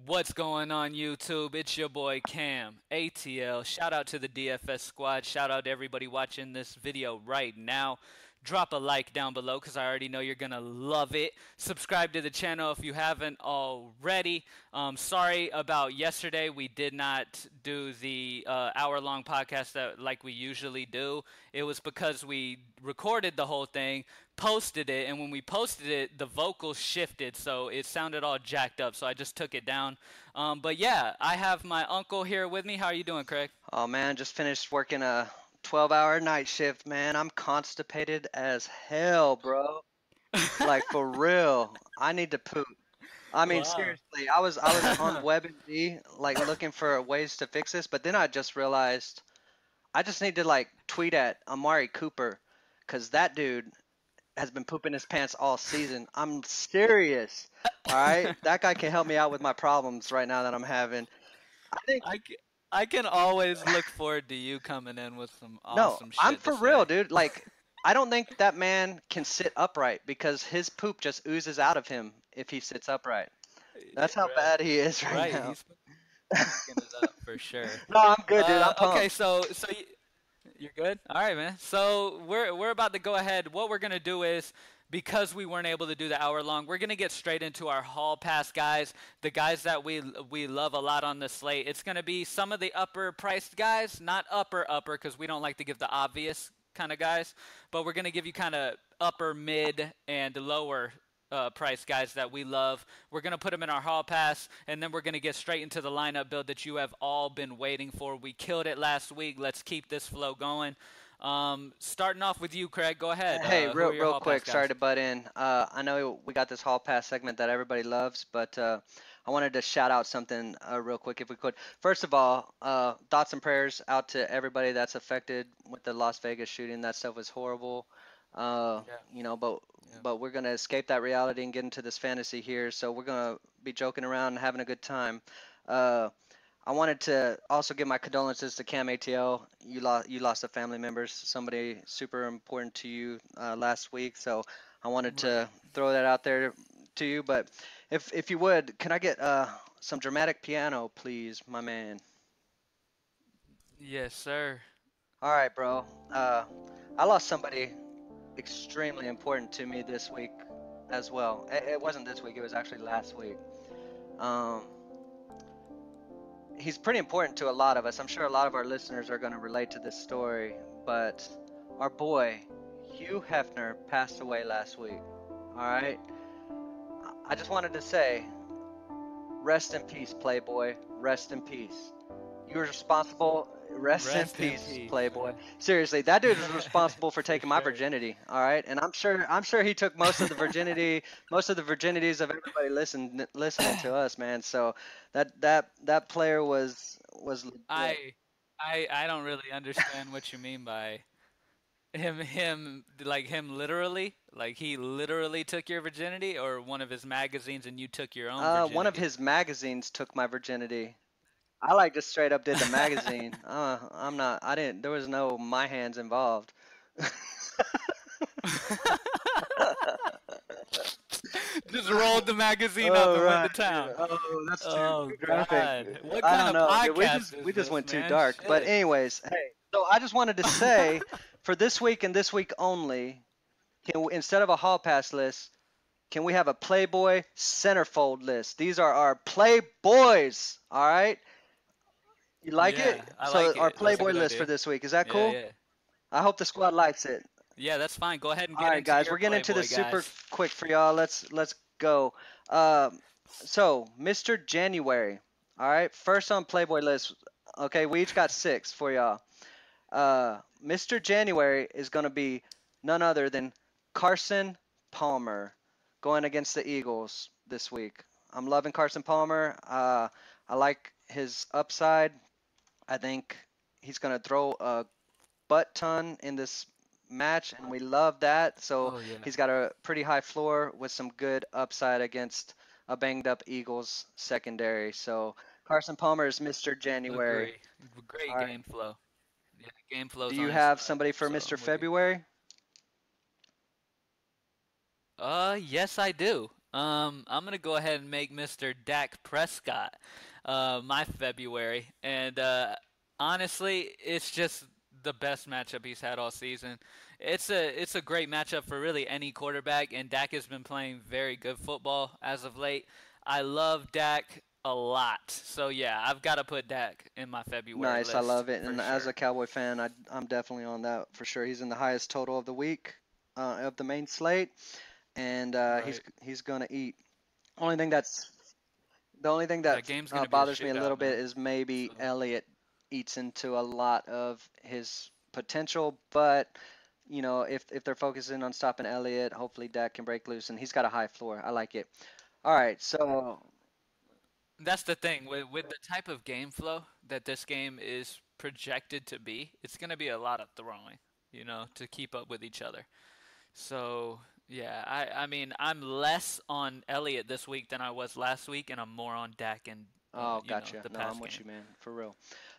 What's going on YouTube? It's your boy Cam, ATL. Shout out to the DFS squad. Shout out to everybody watching this video right now. Drop a like down below because I already know you're going to love it. Subscribe to the channel if you haven't already. Sorry about yesterday. We did not do the hour-long podcast like we usually do. It was because we recorded the whole thing, posted it, and when we posted it, the vocals shifted, so it sounded all jacked up, so I just took it down. But yeah, I have my uncle here with me. How are you doing, Craig? Oh man, just finished working a 12-hour night shift, man. I'm constipated as hell, bro. Like for real. I need to poop. I mean, Wow. seriously, I was on WebMD like looking for ways to fix this, but then I just realized I just need to like tweet at Amari Cooper because that dude has been pooping his pants all season. I'm serious. All right, that guy can help me out with my problems right now that I'm having. I think I, c- I can always look forward to you coming in with some no, awesome I'm shit to for real, say. dude. Like, I don't think that man can sit upright because his poop just oozes out of him if he sits upright. That's how Right. bad he is right Right, now. he's been fucking it up for sure. No, I'm good, dude. I'm Okay, pumped. so you're good? All right, man. So we're about to go ahead. What we're gonna do is, because we weren't able to do the hour long, we're gonna get straight into our hall pass guys, the guys that we love a lot on the slate. It's gonna be some of the upper priced guys, not upper because we don't like to give the obvious kind of guys, but we're gonna give you kind of upper, mid, and lower price guys that we love. We're going to put them in our hall pass, and then we're going to get straight into the lineup build that you have all been waiting for. We killed it last week. Let's keep this flow going. Starting off with you, Craig. Go ahead. Hey, Who real are your real hall pass quick, sorry guys? to butt in. I know we got this hall pass segment that everybody loves, but I wanted to shout out something real quick if we could. First of all, thoughts and prayers out to everybody that's affected with the Las Vegas shooting. That stuff was horrible. Uh, Yeah, you know, but yeah. but we're gonna escape that reality and get into this fantasy here. So we're gonna be joking around and having a good time. Uh, I wanted to also give my condolences to Cam ATL. You lost a family member, somebody super important to you last week. So I wanted Right. to throw that out there to you. But if you would, can I get some dramatic piano, please, my man? Yes, sir. All right, bro. Uh, I lost somebody extremely important to me this week as well. It wasn't this week. It was actually last week. Um, he's pretty important to a lot of us. I'm sure a lot of our listeners are going to relate to this story, but our boy, Hugh Hefner, passed away last week. All right? I just wanted to say, rest in peace, Playboy. Rest in peace. You were responsible. Rest in Rest in peace, peace, Playboy. man. Seriously, that dude was responsible for For taking my sure. virginity. All right, and I'm sure he took most of the virginities of everybody listening to us, man. So that player was legit. I I don't really understand what you mean by him literally, like he literally took your virginity, or one of his magazines and you took your own One of virginity. his magazines took my virginity. I like just straight up did the magazine. I'm not. I didn't. There was no my hands involved. Just rolled the magazine up Oh and went right, to yeah. town. Oh, that's too Oh graphic. God. What I kind don't of know, dude. We podcast just is we just this, went too man? dark. But Shit. anyways, hey. So I just wanted to say, for this week and this week only, instead of a hall pass list, can we have a Playboy centerfold list? These are our Playboys. All right. You like Yeah, it? I So like our it. That's a Playboy good list for idea. this week. Is that Yeah, cool? yeah. I hope the squad likes it. Yeah, that's fine. Go ahead and All get right, into guys, your we're getting into Playboy this super guys. quick for y'all. Let's go. So Mr. January. All right, first on Playboy list. Okay, we each got six for y'all. Mr. January is gonna be none other than Carson Palmer going against the Eagles this week. I'm loving Carson Palmer. I like his upside. I think he's gonna throw a butt ton in this match, and we love that. So Oh yeah. he's got a pretty high floor with some good upside against a banged up Eagles secondary. So Carson Palmer is Mr. January. Agree. Great All right. game flow. Yeah, the game Do flow's you on his have side, somebody for so Mr. I'm with you. February? Yes, I do. I'm gonna go ahead and make Mr. Dak Prescott my February, and honestly, it's just the best matchup he's had all season. It's a great matchup for really any quarterback, and Dak has been playing very good football as of late. I love Dak a lot, so yeah, I've got to put Dak in my February Nice, I list love it. for And as a sure. Cowboy fan, I'm definitely on that for sure. He's in the highest total of the week of the main slate, and Right, he's gonna eat. Only thing that's the only thing that that game's gonna be a bothers me a little shootout, bit man. is maybe So. Elliott eats into a lot of his potential, but if they're focusing on stopping Elliott, hopefully Dak can break loose, and he's got a high floor. I like it. All right, so That's the thing with the type of game flow that this game is projected to be. It's going to be a lot of throwing, to keep up with each other. So yeah, I mean I'm less on Elliott this week than I was last week, and I'm more on Dak and oh, gotcha. the No, pass I'm with game. you, man, for real.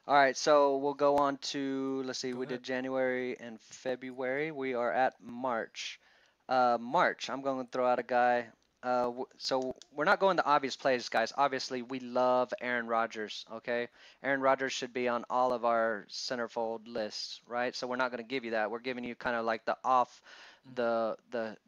All right, so we'll go on to, let's see, Go we ahead. did January and February. We are at March. March, I'm going to throw out a guy. So we're not going the obvious plays, guys. Obviously, we love Aaron Rodgers, okay? Aaron Rodgers should be on all of our centerfold lists, right? So we're not going to give you that. We're giving you kind of like the off Mhm.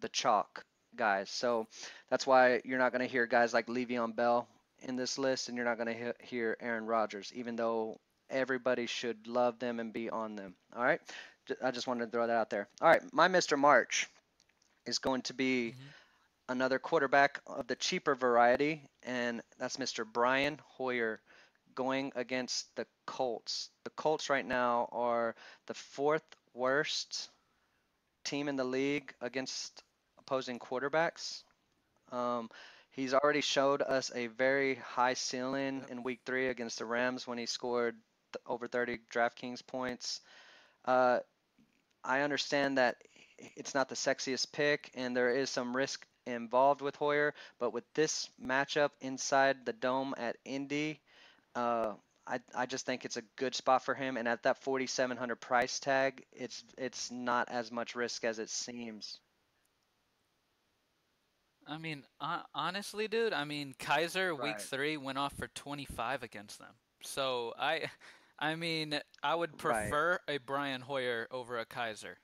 the chalk guys. So that's why you're not going to hear guys like Le'Veon Bell in this list, and you're not going to hear Aaron Rodgers, even though everybody should love them and be on them. All right, I just wanted to throw that out there. All right, my Mr. March is going to be Mhm. another quarterback of the cheaper variety, and that's Mr. Brian Hoyer going against the Colts. The Colts right now are the fourth worst team in the league against opposing quarterbacks. Um, he's already showed us a very high ceiling Yep. in Week 3 against the Rams when he scored over 30 Draftkings points. Uh, I understand that it's not the sexiest pick, and there is some risk involved with Hoyer, but with this matchup inside the dome at Indy, uh, I just think it's a good spot for him. And at that 4,700 price tag, it's not as much risk as it seems. I mean, honestly, dude, I mean, Kaiser week Right. 3 went off for 25 against them. So I mean, I would Right. prefer a Brian Hoyer over a Kaiser,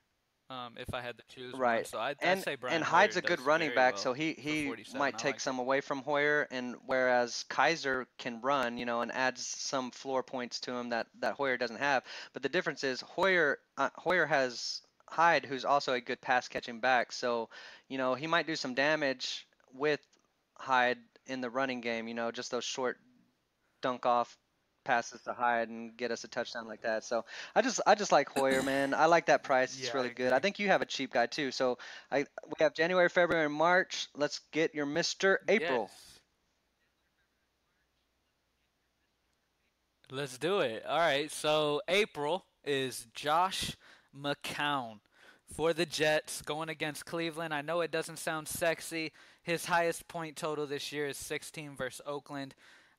if I had to choose one. Right. So I'd And say and Brian Hoyer Hyde's a good does running very back, well so he for he 47. might I take like it. some away from Hoyer, and whereas Kaiser can run, and adds some floor points to him that Hoyer doesn't have. But the difference is Hoyer has Hyde, who's also a good pass catching back, so he might do some damage with Hyde in the running game, just those short dunk off passes to Hyde and get us a touchdown like that. So I just like Hoyer, man. I like that price. It's Yeah, I really good. I agree. think you have a cheap guy too. So we have January, February, and March. Let's get your Mr. April. Yes. Let's do it. All right. So April is Josh McCown for the Jets going against Cleveland. I know it doesn't sound sexy. His highest point total this year is 16 versus Oakland.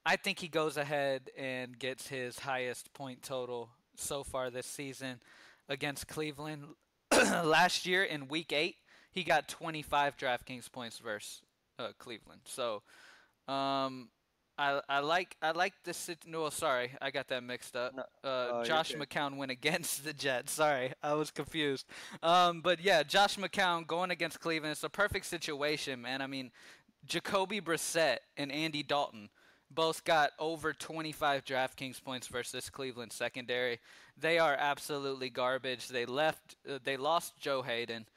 I think he goes ahead and gets his highest point total so far this season against Cleveland. Last year in Week 8, he got 25 DraftKings points versus Cleveland. So um, I like this. No, sorry, I got that mixed up. No, oh, you're Josh good. McCown went against the Jets. Sorry, I was confused. But yeah, Josh McCown going against Cleveland. It's a perfect situation, man. I mean, Jacoby Brissett and Andy Dalton both got over 25 DraftKings points versus this Cleveland secondary. They are absolutely garbage. They lost Joe Hayden.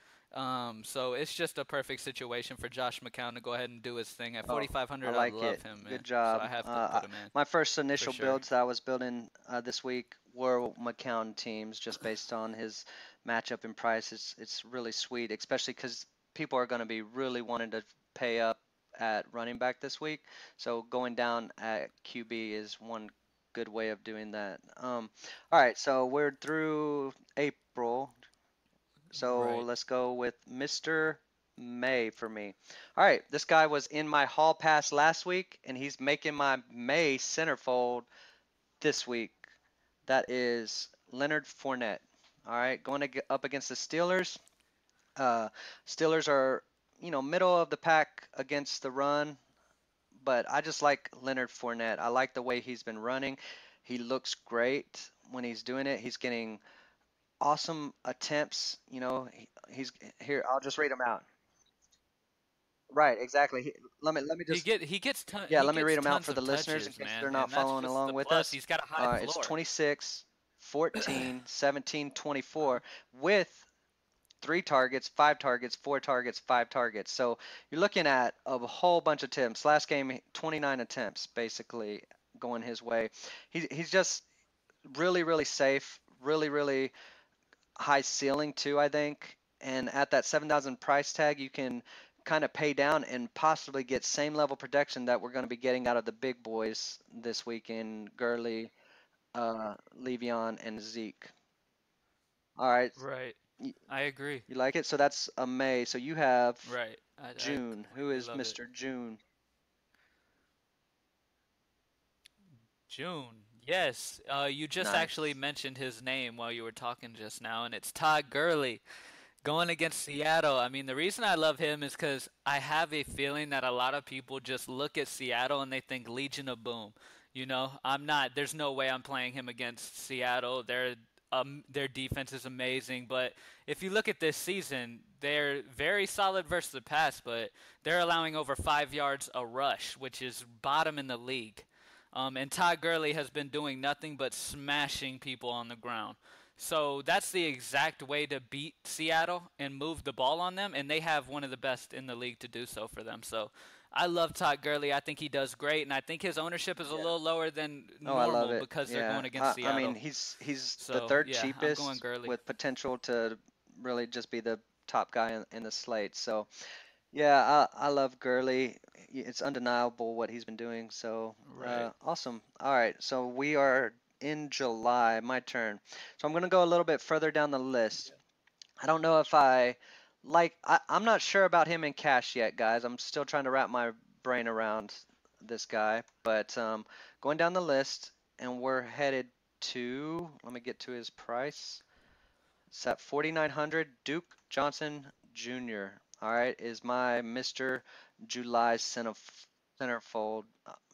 So it's just a perfect situation for Josh McCown to go ahead and do his thing. At Oh, I 4,500, I like it. love him, man. Good So job. I have to put him in My first for initial sure. builds that I was building this week were McCown teams, just based on his matchup and price. It's really sweet, especially because people are going to be really wanting to pay up at running back this week. So going down at QB is one good way of doing that. All right, so we're through April. So Right. let's go with Mr. May for me. All right, this guy was in my hall pass last week, and he's making my May centerfold this week. That is Leonard Fournette. All right, going up against the Steelers. Uh, Steelers are middle of the pack against the run, but I just like Leonard Fournette. I like the way he's been running. He looks great when he's doing it. He's getting awesome attempts. He's here. I'll just read them out. Right, exactly. Let me He just get he gets ton yeah, he let me read gets them out tons for the of listeners in touches, case man, they're not and that's following what's the along with plus. us. He's got a high It's floor. 26, 14, 17, Uh, 24 with 3 targets, 5 targets, 4 targets, 5 targets. So you're looking at a whole bunch of attempts. Last game, 29 attempts basically going his way. He's just really, really safe, really, really high ceiling too, I think. And at that 7,000 price tag, you can kind of pay down and possibly get same level protection that we're going to be getting out of the big boys this weekend, Gurley, Le'Veon, and Zeke. All right, right. you, I agree. you like it? So that's a May. So you have Right. I June. Who completely is love it. Mr. June? June. Yes. You just actually Nice. mentioned his name while you were talking just now, and it's Todd Gurley. Going against Seattle, I mean, the reason I love him is because I have a feeling that a lot of people just look at Seattle and they think Legion of Boom. I'm not. There's no way I'm playing him against Seattle. Their defense is amazing, but if you look at this season, they're very solid versus the pass, but they're allowing over 5 yards a rush, which is bottom in the league. And Todd Gurley has been doing nothing but smashing people on the ground. So that's the exact way to beat Seattle and move the ball on them, and they have one of the best in the league to do so for them. So I love Todd Gurley. I think he does great, and I think his ownership is a Yeah. little lower than Oh, I love normal it. because they're Yeah. going against I mean, Seattle. he's the So third yeah, I'm going cheapest Gurley. with potential to really just be the top guy in the slate. So yeah, I love Gurley. It's undeniable what he's been doing. So Right. awesome. All right, so we are in July. My turn. So I'm gonna go a little bit further down the list. I don't know if I like. I'm not sure about him in cash yet, guys. I'm still trying to wrap my brain around this guy. But going down the list, and we're headed to. Let me get to his price. It's at 4,900. Duke Johnson Jr. All right, is my Mr. July centerfold.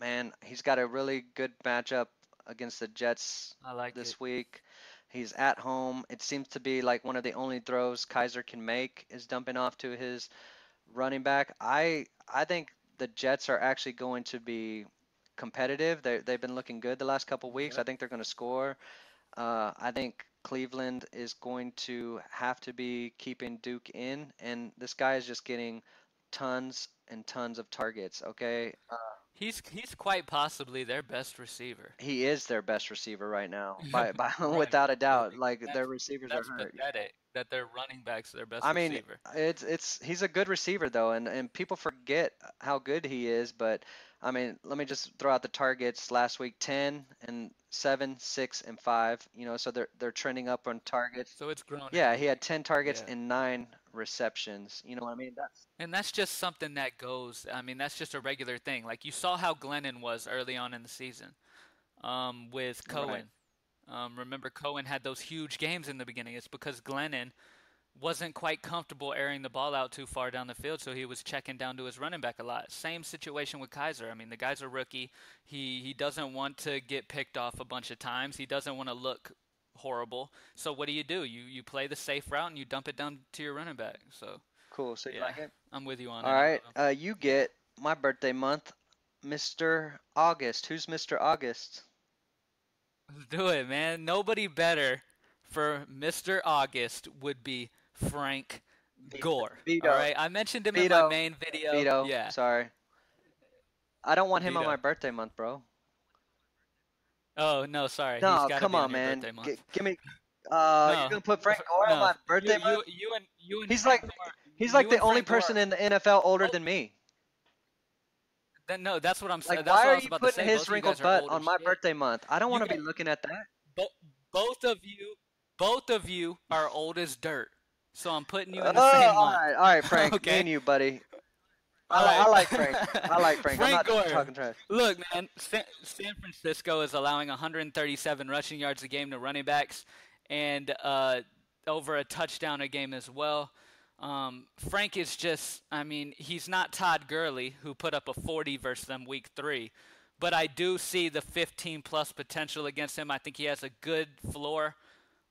Man, he's got a really good matchup against the Jets I like it. this week. He's at home. It seems to be like one of the only throws Kaiser can make is dumping off to his running back. I think the Jets are actually going to be competitive. They've been looking good the last couple weeks. I Yep. think they're going to score. I think Cleveland is going to have to be keeping Duke in, and this guy is just getting tons and tons of targets. Okay, He's quite possibly their best receiver. he is their best receiver right now, by Right without a in the doubt. league. Like their receivers are That's hurt. pathetic that their running back's their best I mean, receiver. it's he's a good receiver though, and people forget how good he is. But I mean, let me just throw out the targets last week: 10 and 7, 6 and 5. So they're trending up on targets. So it's grown in the Yeah, he had league. 10 targets Yeah. and 9 receptions. You know what I mean? That's And that's just something that goes, I mean, that's just a regular thing. Like you saw how Glennon was early on in the season with right. Cohen. Remember, Cohen had those huge games in the beginning. It's because Glennon wasn't quite comfortable airing the ball out too far down the field, so he was checking down to his running back a lot. Same situation with Kaiser. I mean, the guy's a rookie. He doesn't want to get picked off a bunch of times. He doesn't want to look horrible. So what do? You play the safe route and you dump it down to your running back. So Cool. So you yeah, like it? I'm with you on All it. I right. love him. You Yeah. get my birthday month, Mr. August. Who's Mr. August? Let's do it, man. Nobody better for Mr. August would be Frank Gore. All Vito. right. I mentioned him in my Vito. main video. Vito. Yeah. Sorry. I don't want him on my Vito. birthday month, bro. Oh, no, sorry. He's No, got to come be on, on your man. birthday month. Give me. You're No. gonna put Frank Gore on No. my birthday month? You and He's Frank like, Gore. he's like You the and only Frank person Gore. in the NFL older Both, than me. no, that's what I'm Like, that's why what I are was you about to putting say. his Both of you guys wrinkled are butt old on as my shit. birthday month? I don't You want to got be looking at that. bo- both of you both of you are old as dirt. So I'm putting you in the same month. All right, Frank. Me Okay? and you, buddy. All I right. like Frank. I like Frank. I'm Frank not Gore. talking trash. Look, man, San Francisco is allowing 137 rushing yards a game to running backs and over a touchdown a game as well. Frank is just, I mean, he's not Todd Gurley, who put up a 40 versus them week 3. But I do see the 15 plus potential against him. I think he has a good floor.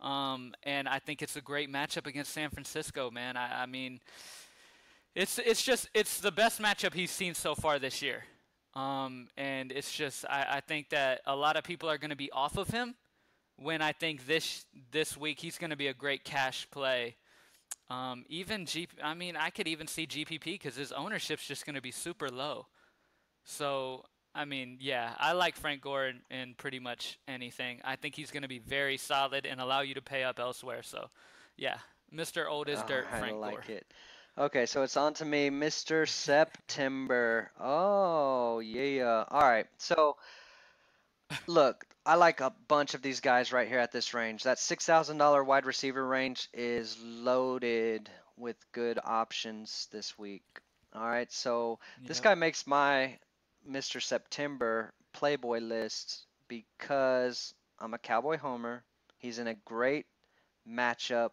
And I think it's a great matchup against San Francisco, man. I mean, it's the best matchup he's seen so far this year. And it's just I think that a lot of people are going to be off of him when I think this week he's going to be a great cash play. I mean, I could even see GPP because his ownership's just going to be super low. So, I mean, yeah, I like Frank Gore in pretty much anything. I think he's going to be very solid and allow you to pay up elsewhere. So, yeah, Mr. Old as All Dirt, right, I Frank Gore. like it. Okay, so it's on to me, Mr. September. Oh, yeah. All right. So, look, I like a bunch of these guys right here at this range. That $6,000 wide receiver range is loaded with good options this week. All right, so this Yep. guy makes my Mr. September Playboy list because I'm a Cowboy homer. He's in a great matchup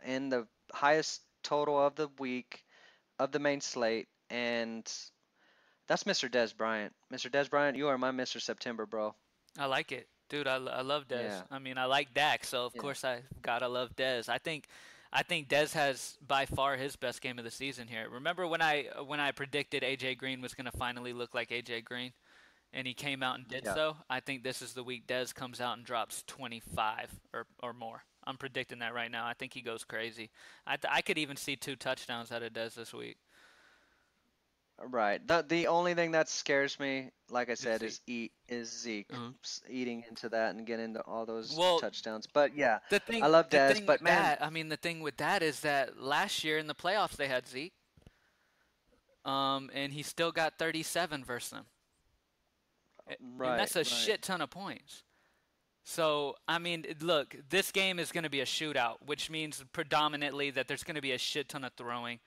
in the highest total of the week of the main slate, and that's Mr. Dez Bryant. Mr. Dez Bryant, you are my Mr. September, bro. I like it. Dude, I love Dez. Yeah, I mean, I like Dak, so of yeah. course I gotta love Dez. I think Dez has by far his best game of the season here. Remember when I predicted AJ Green was gonna finally look like AJ Green, and he came out and did Yeah. so? I think this is the week Dez comes out and drops 25 or more. I'm predicting that right now. I think he goes crazy. I could even see 2 touchdowns out of Dez this week. Right. The only thing that scares me, like I Is said, he? is Zeke uh eating into that and getting into all those Well, touchdowns. But yeah, the I thing love the Dez. thing with But man, that, I mean, the thing with that is that last year in the playoffs they had Zeke. And he still got 37 versus them. And right, that's a right. shit ton of points. So, I mean, look, this game is going to be a shootout, which means predominantly that there's going to be a shit ton of throwing.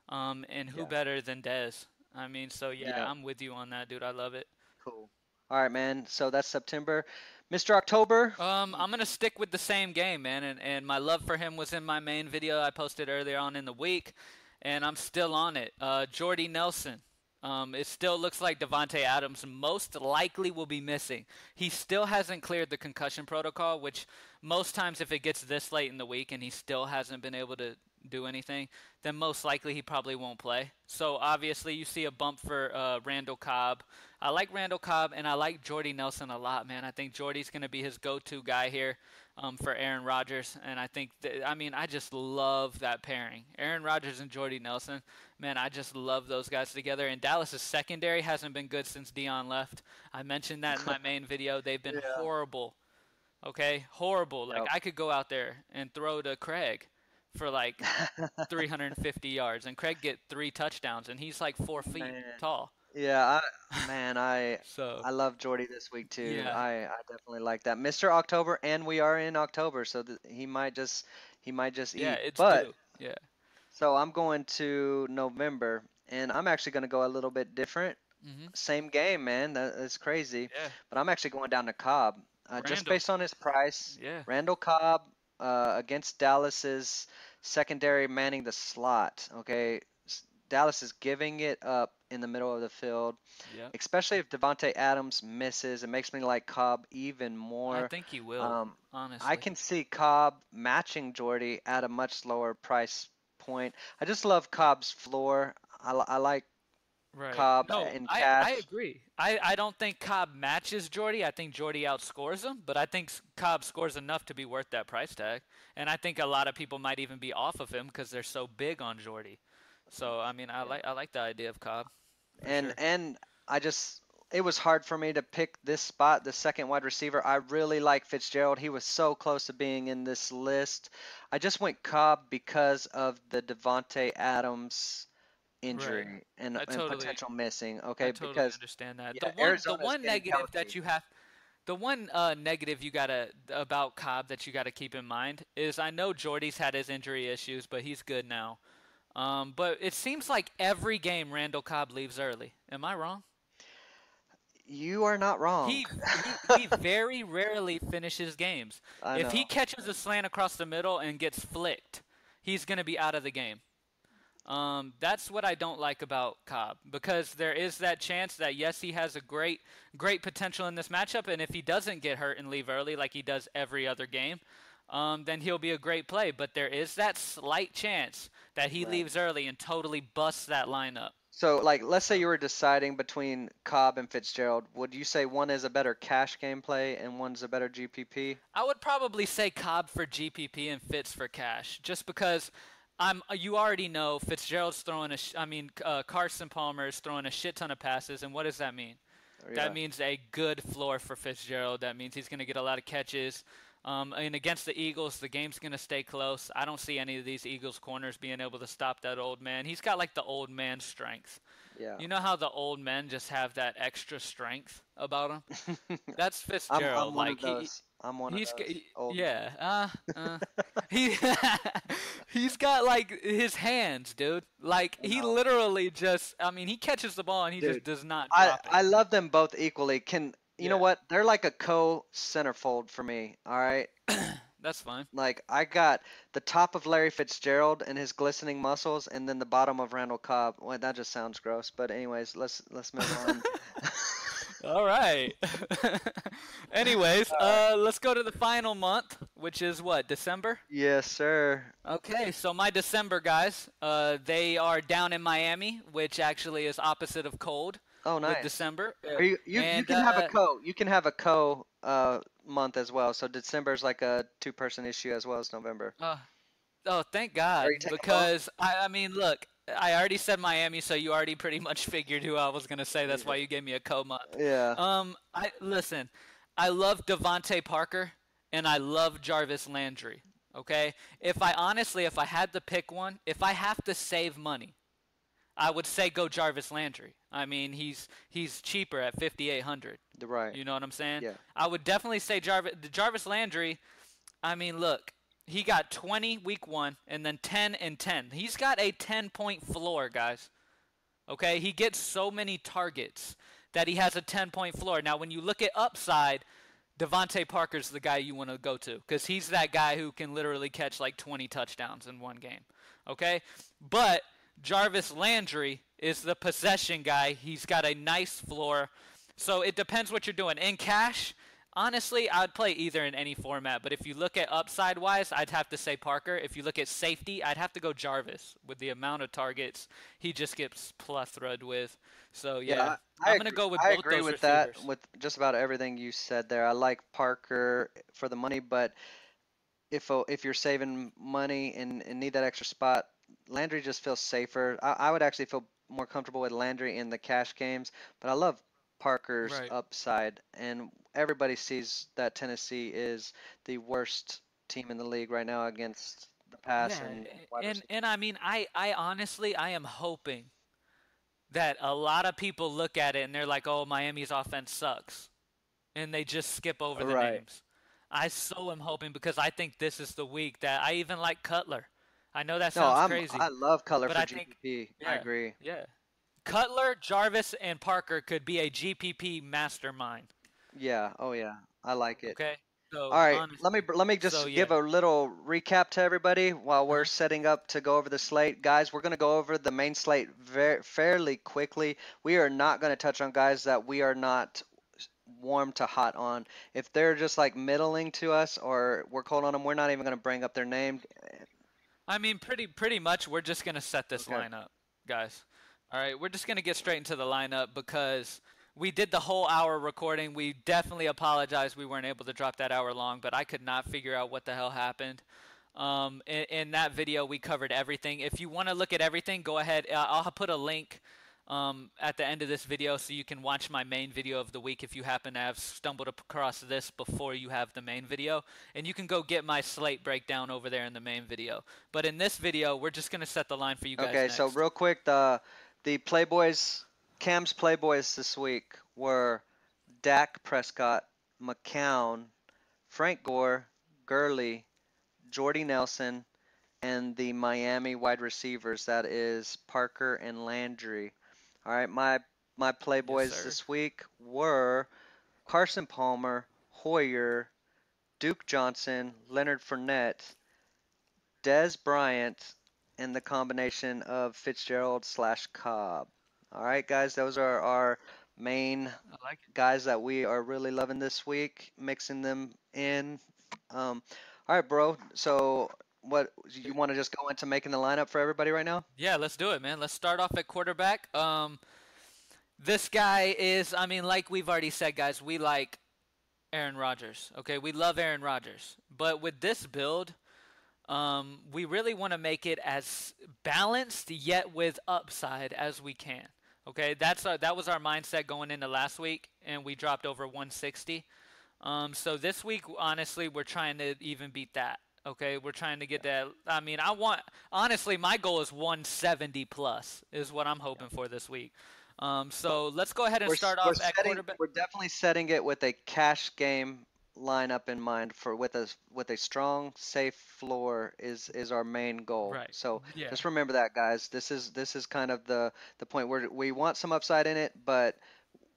And who Yeah, better than Dez? I mean, so yeah, yeah. I'm with you on that, dude. I love it. Cool. All right, man. So that's September. Mr. October. I'm gonna stick with the same game, man, and my love for him was in my main video I posted earlier on in the week, and I'm still on it. Jordy Nelson. It still looks like Devontae Adams most likely will be missing. He still hasn't cleared the concussion protocol, which most times if it gets this late in the week and he still hasn't been able to do anything, then most likely he probably won't play. So obviously you see a bump for Randall Cobb. I like Randall Cobb and I like Jordy Nelson a lot, man. I think Jordy's going to be his go-to guy here for Aaron Rodgers, and I think I mean I just love that pairing, Aaron Rodgers and Jordy Nelson. Man, I just love those guys together. And Dallas's secondary hasn't been good since Dion left. I mentioned that in my main video. They've been Yeah. horrible. Okay, horrible. Like Yep. I could go out there and throw to Craig for like 350 yards, and Craig get 3 touchdowns, and he's like 4 feet Man. tall. Yeah, man, So I love Jordy this week too. yeah, I definitely like that. Mr. October, and we are in October, so he might just yeah, eat. it's But due. Yeah. so I'm going to November, and I'm actually going to go a little bit different. Mhm. Same game, man. That's crazy. Yeah. But I'm actually going down to Cobb, just Randall. based on his price. Yeah. Randall Cobb against Dallas's secondary manning the slot. Okay, Dallas is giving it up in the middle of the field, Yep. especially if Devontae Adams misses. It makes me like Cobb even I more. think he will. Um, I Honestly. can see Cobb matching Jordy at a much lower price point. I just love Cobb's floor. I like Right. Cobb No, in I cash. agree. I don't think Cobb matches Jordy. I think Jordy outscores him, but I think Cobb scores enough to be worth that price tag. And I think a lot of people might even be off of him because they're so big on Jordy. So I mean, Yeah. I like the idea of Cobb for And sure. and I just it was hard for me to pick this spot, the second wide receiver. I really like Fitzgerald. He was so close to being in this list. I just went Cobb because of the Devontae Adams Right. injury I and totally potential missing. I Okay, totally because understand that. yeah, The Arizona's one getting negative that healthy. you have the one negative you gotta about Cobb that you gotta keep in mind is I know Jordy's had his injury issues, but he's good now. But it seems like every game Randall Cobb leaves early. Am I wrong? You are not wrong. He very rarely finishes games. I If he know. catches a slant across the middle and gets flicked, he's gonna be out of the game. That's what I don't like about Cobb because there is that chance that yes, he has a great potential in this matchup, and if he doesn't get hurt and leave early like he does every other game, then he'll be a great play. But there is that slight chance that he Right. leaves early and totally busts that lineup. So, like, let's say you were deciding between Cobb and Fitzgerald. Would you say one is a better cash gameplay and one's a better GPP? I would probably say Cobb for GPP and Fitz for cash, just because you already know Fitzgerald's throwing Carson Palmer is throwing a shit ton of passes, and what does that mean? That Yeah. means a good floor for Fitzgerald. That means he's going to get a lot of catches. And against the Eagles, the game's going to stay close. I don't see any of these Eagles corners being able to stop that old man. He's got like the old man strength. Yeah. You know how the old men just have that extra strength about them? That's I'm Fitzgerald. one of Like those. I'm one of those old men. yeah. He he's got like his hands, dude. Like I he know. literally just he catches the ball and he just Dude, does not I drop it. I love them both equally. Can you know Yeah. what? They're like a co-centerfold for me. All right. That's fine. Like I got the top of Larry Fitzgerald and his glistening muscles, and then the bottom of Randall Cobb. Well, that just sounds gross. But anyways, let's move on. All right. Anyways, All right. let's go to the final month, which is what, December? Yes, sir. Okay, so my December guys, they are down in Miami, which actually is opposite of cold Oh, with nice. December. Are you And can have a co. You can have a co month as well. So December is like a two-person issue as well as November. uh, oh, thank Are God, you taking both? because I mean, look, I already said Miami, so you already pretty much figured who I was gonna say. That's Yeah. why you gave me a co-month. Yeah. I listen. I love Devontae Parker and I love Jarvis Landry. Okay, if I had to pick one, if I have to save money, I would say go Jarvis Landry. I mean, he's cheaper at 5,800. Right. You know what I'm saying? Yeah. I would definitely say Jarvis Landry. I mean, look, he got 20 week 1 and then 10 and 10. He's got a 10-point floor, guys. Okay? He gets so many targets that he has a 10-point floor. Now, when you look at upside, Devontae Parker's the guy you want to go to because he's that guy who can literally catch like 20 touchdowns in one game. Okay? But Jarvis Landry is the possession guy. He's got a nice floor. So it depends what you're doing. In cash, honestly, I'd play either in any format. But if you look at upside wise, I'd have to say Parker. If you look at safety, I'd have to go Jarvis with the amount of targets he just gets plethora'd with. So yeah, Yeah, I I'm gonna agree. go with I both agree those with that, receivers. with just about everything you said there. I like Parker for the money, but if you're saving money and need that extra spot, Landry just feels safer. I would actually feel more comfortable with Landry in the cash games, but I love Parker's Right. upside, and everybody sees that Tennessee is the worst team in the league right now against the pass Yeah, and wide and receivers. I mean, I honestly, I am hoping that a lot of people look at it and they're like, "Oh, Miami's offense sucks," and they just skip over the Right. names. I so am hoping because I think this is the week that I even like Cutler. I know that No, sounds I crazy, love color but for I think, GPP. I yeah, agree. yeah, Cutler, Jarvis, and Parker could be a GPP mastermind. Yeah. Oh yeah. I like it. Okay, All so right, honest, let me so just yeah, give a little recap to everybody while we're uh-huh. setting up to go over the slate. Guys, we're going to go over the main slate fairly quickly. We are not going to touch on guys that we are not warm to hot on. If they're just like middling to us or we're cold on them, we're not even going to bring up their name. I mean, pretty much, we're just gonna set this Okay. lineup, guys. All right, we're just gonna get straight into the lineup because we did the whole hour recording. We definitely apologize we weren't able to drop that hour long, but I could not figure out what the hell happened. In that video, we covered everything. If you want to look at everything, go ahead. I'll put a link at the end of this video so you can watch my main video of the week if you happen to have stumbled across this before you have the main video. And you can go get my slate breakdown over there in the main video. But in this video, we're just going to set the line for you guys Okay, so next. real quick, the Playboys, Cam's Playboys this week were Dak Prescott, McCown, Frank Gore, Gurley, Jordy Nelson, and the Miami wide receivers. That is Parker and Landry. All right, my Yes, Playboys sir. this week were Carson Palmer, Hoyer, Duke Johnson, Leonard Fournette, Dez Bryant, and the combination of Fitzgerald slash Cobb. All right, guys, those are our main I like it. guys that we are really loving this week, mixing them in. All right, bro. So, what you want to just go into making the lineup for everybody right now? Yeah, let's do it, man. Let's start off at quarterback. This guy is, I mean, like we've already said, guys, we like Aaron Rodgers. Okay, we love Aaron Rodgers, but with this build, we really want to make it as balanced yet with upside as we can. Okay, that was our mindset going into last week, and we dropped over 160. So this week, honestly, we're trying to even beat that. Okay, we're trying to get that. I mean, honestly, my goal is 170 plus is what I'm hoping for this week. So let's go ahead and start We're off at setting quarterback. we're definitely setting it with a cash game lineup in mind for with a strong, safe floor is our main goal. Right. So Yeah. just remember that, guys. This is kind of the point where we want some upside in it, but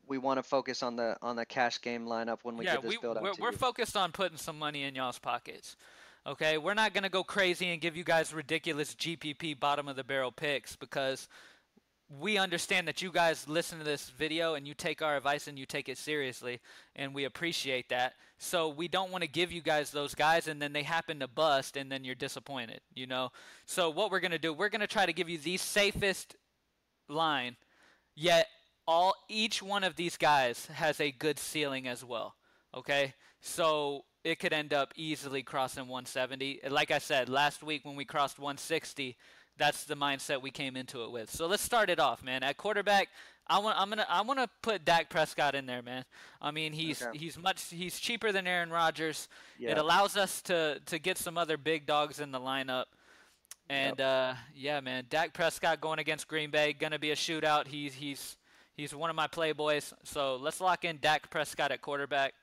we want to focus on the cash game lineup when we Yeah, give this build out to we're you. focused on putting some money in y'all's pockets. Okay, we're not gonna go crazy and give you guys ridiculous GPP bottom of the barrel picks because we understand that you guys listen to this video and you take our advice and you take it seriously, and we appreciate that. So we don't want to give you guys those guys and then they happen to bust and then you're disappointed, you know? So what we're going to do, we're going to try to give you the safest line, yet each one of these guys has a good ceiling as well. Okay? So it could end up easily crossing 170. Like I said, last week when we crossed 160, that's the mindset we came into it with. So let's start it off, man. At quarterback, I want to put Dak Prescott in there, man. I mean, Okay. he's cheaper than Aaron Rodgers. It Yeah. allows us to get some other big dogs in the lineup. Yep. And yeah, man, Dak Prescott going against Green Bay, gonna be a shootout. He's one of my playboys. So let's lock in Dak Prescott at quarterback.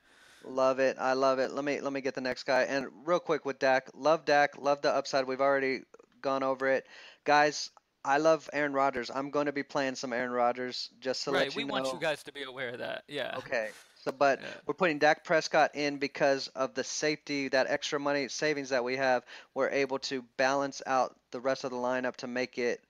Love it. I love it. Let me get the next guy. And real quick with Dak, love the upside. We've already gone over it. Guys, I love Aaron Rodgers. I'm going to be playing some Aaron Rodgers just to Right, let you we want you know. guys to be aware of that. Yeah, Okay. So, but yeah, we're putting Dak Prescott in because of the safety, that extra money savings that we have. We're able to balance out the rest of the lineup to make it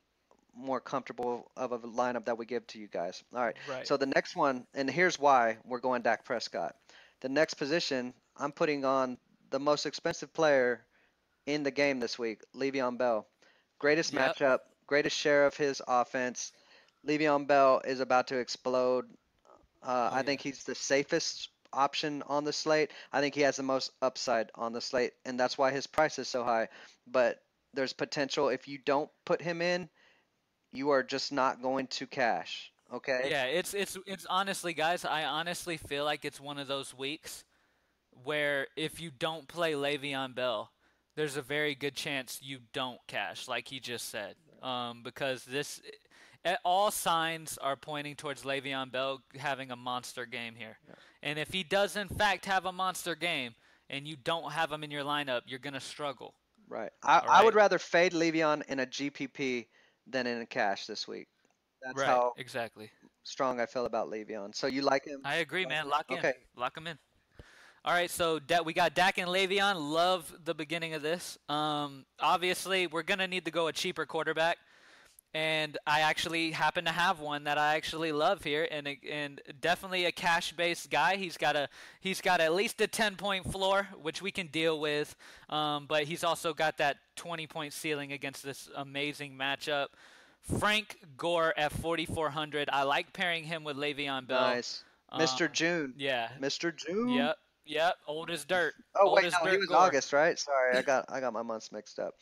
more comfortable of a lineup that we give to you guys. All right. right. So the next one, and here's why we're going Dak Prescott. The next position, I'm putting on the most expensive player in the game this week, Le'Veon Bell. Greatest Yep. matchup, greatest share of his offense. Le'Veon Bell is about to explode. Oh I yeah. think he's the safest option on the slate. I think he has the most upside on the slate, and that's why his price is so high. But there's potential if you don't put him in, you are just not going to cash. Okay? Yeah, it's honestly, guys, I honestly feel like it's one of those weeks where if you don't play Le'Veon Bell, there's a very good chance you don't cash, like he just said. Because all signs are pointing towards Le'Veon Bell having a monster game here. And if he does in fact have a monster game and you don't have him in your lineup, you're gonna struggle. Right. All I would right. rather fade Le'Veon in a GPP than in a cash this week. That's Right. how Exactly. strong I feel about Le'Veon. So you like him? I agree, Like man. him? Lock in. Okay. Lock him in. All right, so we got Dak and Le'Veon. Love the beginning of this. Obviously, we're gonna need to go a cheaper quarterback, and I actually happen to have one that I actually love here, and definitely a cash-based guy. He's got at least a 10-point floor, which we can deal with, but he's also got that 20-point ceiling against this amazing matchup. Frank Gore at 4,400. I like pairing him with Le'Veon Bell. Nice. Um, Mr. June. yeah, Mr. June. yep, yep. Old as dirt. Oh Old wait, as no, he dirt was Gore. August, right? Sorry, I got my months mixed up.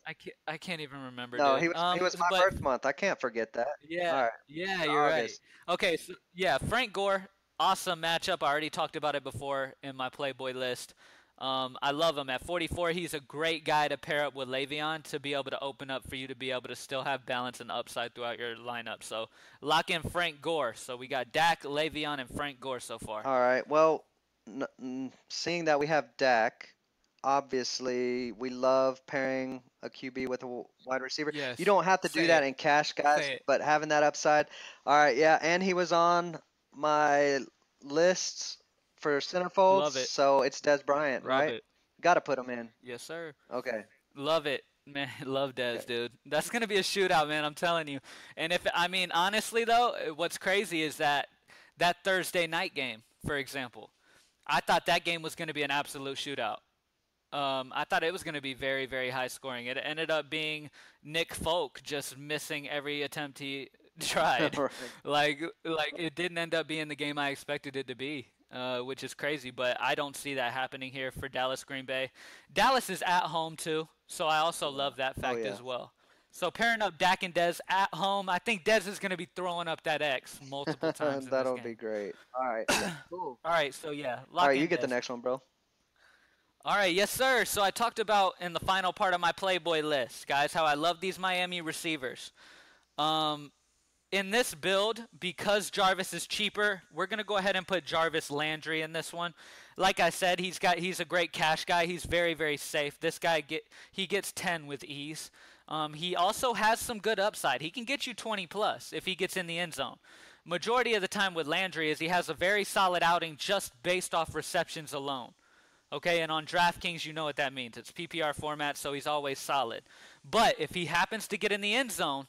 I can't even remember, No, dude. he was my But birth month. I can't forget that. yeah, All right, yeah, it's you're right. August. Okay, so yeah, Frank Gore, awesome matchup. I already talked about it before in my Playboy list. I love him at 44. He's a great guy to pair up with Le'Veon to be able to open up for you to be able to still have balance and upside throughout your lineup. So lock in Frank Gore. So we got Dak, Le'Veon, and Frank Gore so far. All right. Well, seeing that we have Dak, obviously we love pairing a QB with a wide receiver. You Yes, don't have to do say that it, in cash, guys, say it. but having that upside. All right, yeah, and he was on my list for centerfolds, Love it, so it's Dez Bryant, love right? it. Got to put him in. Yes, sir. Okay. Love it. Man, love Dez, Okay. dude. That's gonna be a shootout, man. I'm telling you. And if I mean honestly though, what's crazy is that Thursday night game, for example, I thought that game was gonna be an absolute shootout. I thought it was going to be very, very high scoring. It ended up being Nick Folk just missing every attempt he tried. Right. Like it didn't end up being the game I expected it to be, which is crazy. But I don't see that happening here for Dallas Green Bay. Dallas is at home too, so I also Yeah. love that Oh fact yeah. as well. So pairing up Dak and Dez at home, I think Dez is going to be throwing up that X multiple times in this That'll be game. great. All right. Cool. All right, so yeah, All lock right, you in get the Dez. next one, bro. All right, yes, sir. So I talked about in the final part of my Playboy list, guys, how I love these Miami receivers. Um, in this build, because Jarvis is cheaper, we're gonna go ahead and put Jarvis Landry in this one. Like I said, he's a great cash guy. He's very, very safe. This guy he gets 10 with ease. He also has some good upside. He can get you 20 plus if he gets in the end zone. Majority of the time with Landry is he has a very solid outing just based off receptions alone. Okay, and on Draftkings, you know what that means. It's PPR format, so he's always solid. But if he happens to get in the end zone,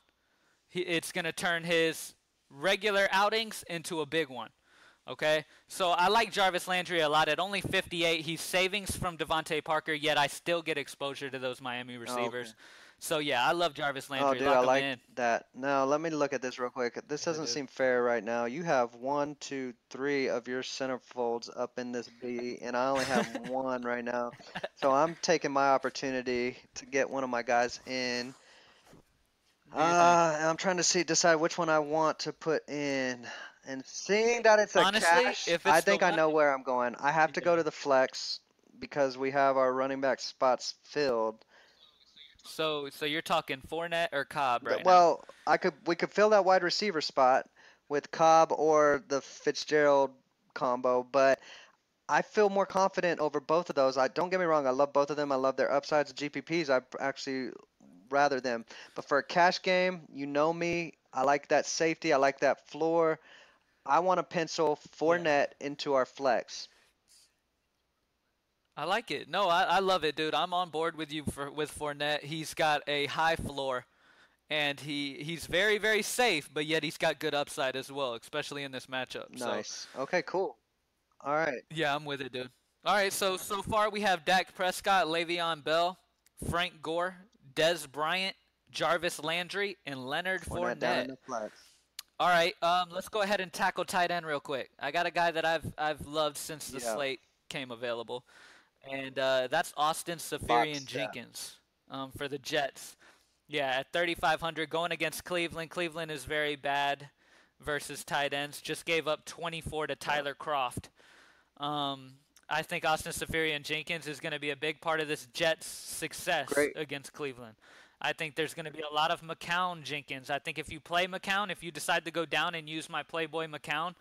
it's going to turn his regular outings into a big one. Okay, so I like Jarvis Landry a lot. At only 58, he's savings from Devontae Parker, yet I still get exposure to those Miami Oh, okay. receivers. So yeah, I love Jarvis Oh, Landry. dude, I Lock him like in. that. Now, let me look at this real quick. This Yeah, doesn't dude. seem fair right now. You have one, two, three of your centerfolds up in this B, and I only have one right now. So I'm taking my opportunity to get one of my guys in. Do you think? I'm trying to decide which one I want to put in. And seeing that it's a Honestly, cash, if I it's the think I one, know where I'm going. I have to go yeah. to the flex because we have our running back spots filled. So you're talking Fournette or Cobb right now? Well, we could fill that wide receiver spot with Cobb or the Fitzgerald combo, but I feel more confident over both of those. I don't get me wrong, I love both of them. I love their upsides. GPPs, I actually rather them. But for a cash game, you know me. I like that safety. I like that floor. I want to pencil Yeah. Fournette into our flex. I like it. No, I love it, dude. I'm on board with you with Fournette. He's got a high floor, and he's very, very safe, but yet he's got good upside as well, especially in this matchup. So Nice. Okay, cool. All right. yeah, I'm with it, dude. All right, so far we have Dak Prescott, Le'Veon Bell, Frank Gore, Dez Bryant, Jarvis Landry, and Leonard Fournette down in Fournette. the flex. All right, let's go ahead and tackle tight end real quick. I got a guy that I've loved since the Yeah. slate came available, and that's Austin Safarian Box. Yeah. Jenkins for the Jets. Yeah, at 3,500 going against Cleveland. Cleveland is very bad versus tight ends. Just gave up 24 to Yeah. Tyler Croft. Um, I think Austin Safarian Jenkins is going to be a big part of this Jets' success Great. against Cleveland. I think there's going to be a lot of McCown Jenkins. I think if you play McCown, if you decide to go down and use my Playboy McCown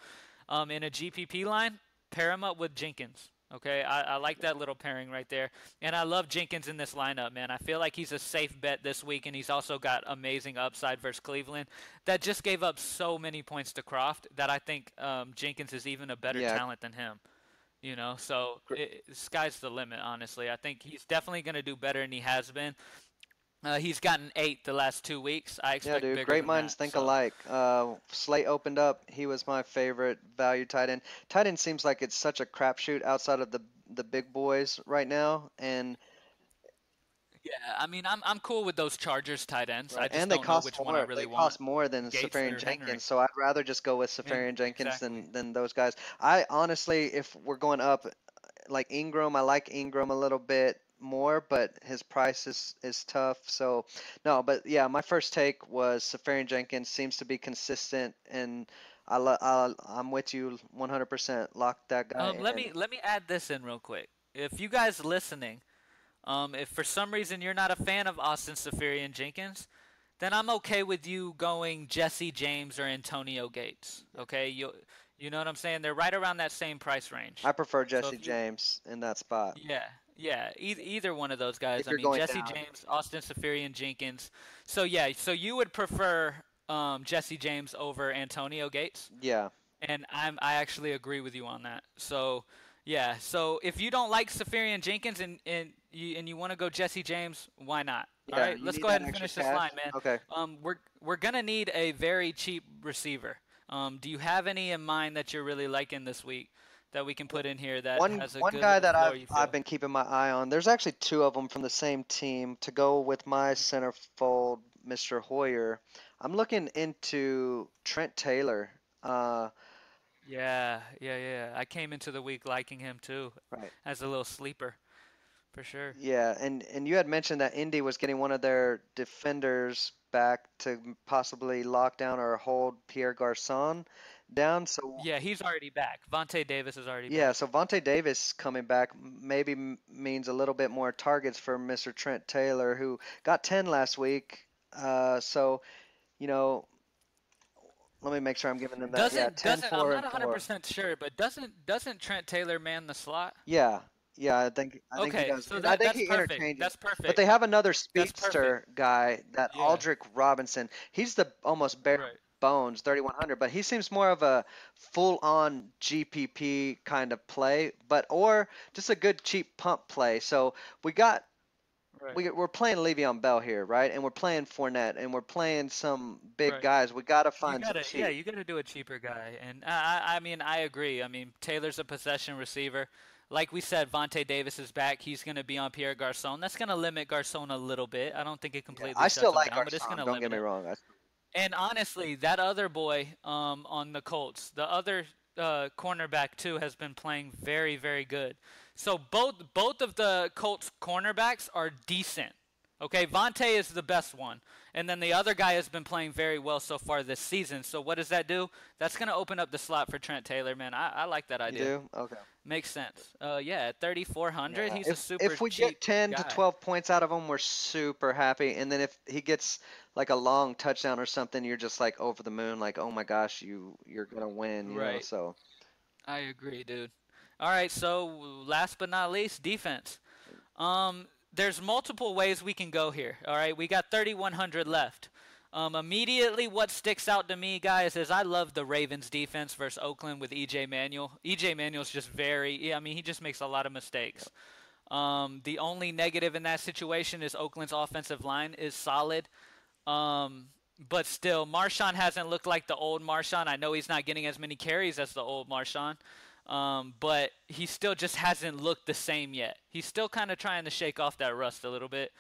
in a GPP line, pair him up with Jenkins. Okay, I like that little pairing right there. And I love Jenkins in this lineup, man. I feel like he's a safe bet this week, and he's also got amazing upside versus Cleveland. That just gave up so many points to Croft that I think Jenkins is even a better Yeah. talent than him. So sky's the limit, honestly. I think he's definitely going to do better than he has been. He's gotten 8 the last 2 weeks. I Yeah, expect dude. bigger Great than minds that. think So alike. Slate opened up. He was my favorite value tight end. Tight end seems like it's such a crapshoot outside of the big boys right now, and yeah, I mean, I'm cool with those Chargers tight ends. I right, just and they don't know cost which one I more. really They want, cost more than Gates Safarian or Henry. Jenkins, so I'd rather just go with Safarian Jenkins Exactly. than those guys. I honestly, if we're going up, like Ingram, I like Ingram a little bit more, but his price is tough. So no, but yeah, my first take was Safarian Jenkins seems to be consistent, and I'm with you 100%. Lock that guy Let in. me let me add this in real quick. If you guys listening, if for some reason you're not a fan of Austin Safarian Jenkins, then I'm okay with you going Jesse James or Antonio Gates. Okay, you know what I'm saying? They're right around that same price range. I prefer So Jesse if you James in that spot Yeah, yeah, either one of those guys. if I you're mean, going Jesse down. James, Austin Safarian Jenkins. So yeah, so you would prefer Jesse James over Antonio Gates, Yeah, and I actually agree with you on that. So Yeah. So if you don't like Safarian Jenkins and you want to go Jesse James, why not? All Yeah, right, you let's need go ahead that and extra finish this cash. line, man. Okay. We're gonna need a very cheap receiver. Do you have any in mind that you're really liking this week that we can put in here that has a One good guy little that floor? You I've feel? been keeping my eye on. There's actually two of them from the same team to go with my centerfold, Mr. Hoyer. I'm looking into Trent Taylor. Uh, Yeah, yeah, yeah. I came into the week liking him too, right. as a little sleeper for sure. Yeah, and you had mentioned that Indy was getting one of their defenders back to possibly lock down or hold Pierre Garçon down. So Yeah, he's already back. Vontae Davis is already yeah, back. so Vontae Davis coming back maybe means a little bit more targets for Mr. Trent Taylor, who got 10 last week. So, you know, let me make sure I'm giving them that. Yeah, Doesn't 10, doesn't I'm 4, not and 4. 100% sure, but doesn't Trent Taylor man the slot? Yeah, yeah, I think he Okay, does, so and I think that's he perfect. interchanges. That's But perfect. they have another That's perfect. speedster guy, that Yeah. Aldrick Robinson. He's the almost bare Right. bones 3100, but he seems more of a full-on GPP kind of play, but or just a good cheap pump play. So we got Right. we're playing Le'Veon Bell here, right? And we're playing Fournette, and we're playing some big Right. guys. We got to You find some gotta, yeah, cheap. you gotta do a cheaper guy, and I mean, I agree. I mean, Taylor's a possession receiver. Like we said, Vontae Davis is back. He's gonna be on Pierre Garcon. That's gonna limit Garcon a little bit. I don't think it Yeah, completely I shuts still him like down, but it's Garcon. gonna Don't get limit me it. wrong. And honestly, that other boy on the Colts, the other cornerback too, has been playing very, very good. So both of the Colts cornerbacks are decent. Okay, Vontae is the best one, and then the other guy has been playing very well so far this season. So what does that do? That's gonna open up the slot for Trent Taylor, man. I like that You idea. do? Okay. Makes sense. Yeah, at 3,400, Yeah. he's a super If we get cheap 10 to guy. 12 points out of him, we're super happy. And then if he gets like a long touchdown or something, you're just like over the moon, like, oh my gosh, you're gonna win, you know? Right. So I agree, dude. All right, so last but not least, defense. There's multiple ways we can go here. All right, we got 3,100 left. Immediately, what sticks out to me, guys, is I love the Ravens defense versus Oakland with EJ Manuel. EJ Manuel's just yeah, I mean, he just makes a lot of mistakes. The only negative in that situation is Oakland's offensive line is solid. But still, Marshawn hasn't looked like the old Marshawn. I know he's not getting as many carries as the old Marshawn, but he still just hasn't looked the same yet. He's still kind of trying to shake off that rust a little bit.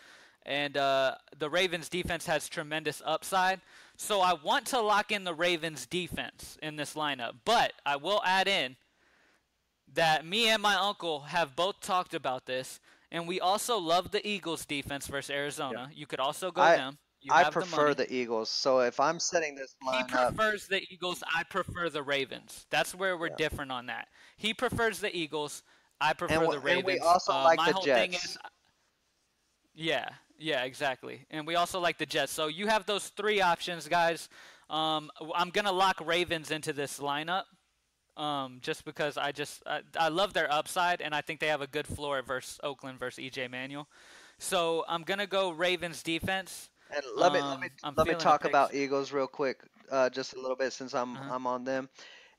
And the Ravens defense has tremendous upside. So I want to lock in the Ravens defense in this lineup. But I will add in that me and my uncle have both talked about this. And we also love the Eagles defense versus yeah. Arizona. You could also go I them. You I have the prefer money. the Eagles. So if I'm setting this He lineup, prefers the Eagles. I prefer the Ravens. That's where we're yeah. different on that. He prefers the Eagles. I And prefer the and we Ravens. also like My the whole thing is, Jets. yeah, yeah, exactly. And we also like the Jets. So you have those three options, guys. I'm gonna lock Ravens into this lineup, just because I love their upside, and I think they have a good floor versus Oakland versus EJ Manuel. So I'm gonna go Ravens defense. And I'm let me feeling a talk pick. about Eagles real quick, just a little bit since Uh-huh. I'm on them.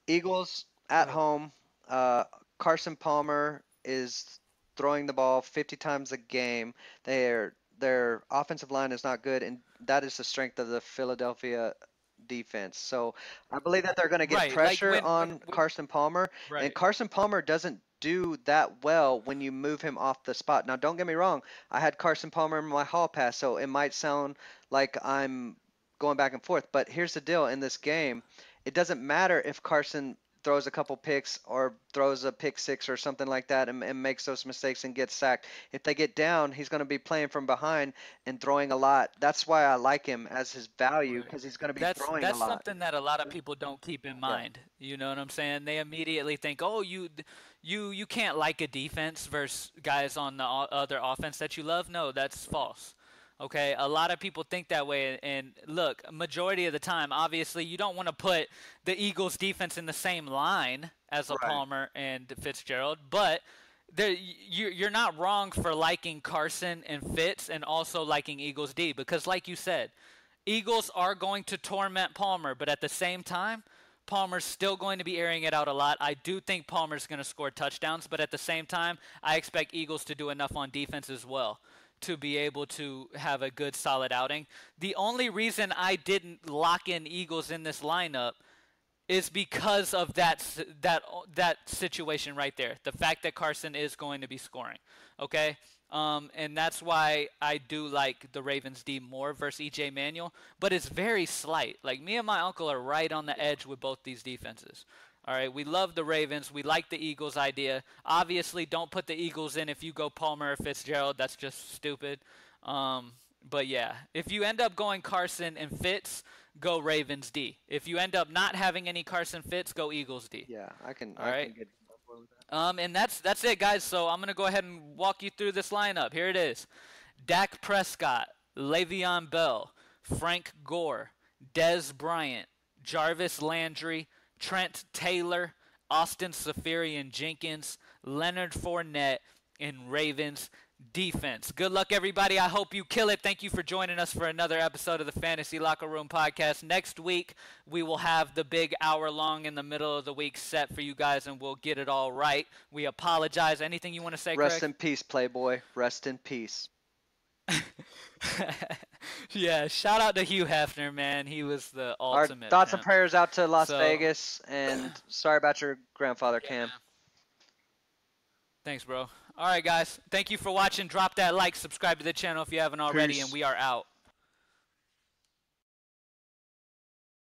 Eagles Go at ahead. home. Uh, Carson Palmer is throwing the ball 50 times a game. Their offensive line is not good, and that is the strength of the Philadelphia defense. So I believe that they're going to get Right, like pressure on when Carson Palmer, and right. Carson Palmer doesn't do that well when you move him off the spot. Now, don't get me wrong. I had Carson Palmer in my hall pass, so it might sound like I'm going back and forth, but here's the deal in this game it doesn't matter if Carson throws a couple picks or throws a pick six or something like that and makes those mistakes and gets sacked. If they get down, he's going to be playing from behind and throwing a lot. That's why I like him as his value Right. because he's going to be That's throwing a that's lot. something that a lot of people don't keep in Yeah. mind. You know what I'm saying? They immediately think, "Oh, you can't like a defense versus guys on the other offense that you love." No, that's false. Okay, a lot of people think that way, and look, majority of the time, obviously, you don't want to put the Eagles' defense in the same line as a Right. Palmer and Fitzgerald, but you're not wrong for liking Carson and Fitz and also liking Eagles D because, like you said, Eagles are going to torment Palmer, but at the same time, Palmer's still going to be airing it out a lot. I do think Palmer's going to score touchdowns, but at the same time, I expect Eagles to do enough on defense as well to be able to have a good solid outing. The only reason I didn't lock in Eagles in this lineup is because of that situation right there. The fact that Carson is going to be scoring. Okay? And that's why I do like the Ravens D more versus EJ Manuel, but it's very slight. Like, me and my uncle are right on the edge with both these defenses. All right, we love the Ravens. We like the Eagles idea. Obviously, don't put the Eagles in if you go Palmer or Fitzgerald. That's just stupid. But yeah, if you end up going Carson and Fitz, go Ravens D. If you end up not having any Carson Fitz, go Eagles D. Yeah, I can. All I right. can get on board with that. And that's it, guys. So I'm gonna go ahead and walk you through this lineup. Here it is: Dak Prescott, Le'Veon Bell, Frank Gore, Dez Bryant, Jarvis Landry, Trent Taylor, Austin Seferian-Jenkins, Leonard Fournette, and Ravens defense. Good luck, everybody. I hope you kill it. Thank you for joining us for another episode of the Fantasy Locker Room Podcast. Next week, we will have the big hour-long in the middle of the week set for you guys, and we'll get it all right. We apologize. Anything you want to say, Craig? Rest in peace, Playboy. Rest in peace. Yeah, shout out to Hugh Hefner, man. He was the Our ultimate. thoughts and pimp. prayers out to Las So- Vegas, and sorry about your grandfather, Cam. Thanks, bro. All right, guys. Thank you for watching. Drop that like, subscribe to the channel if you haven't already, Peace. and we are out.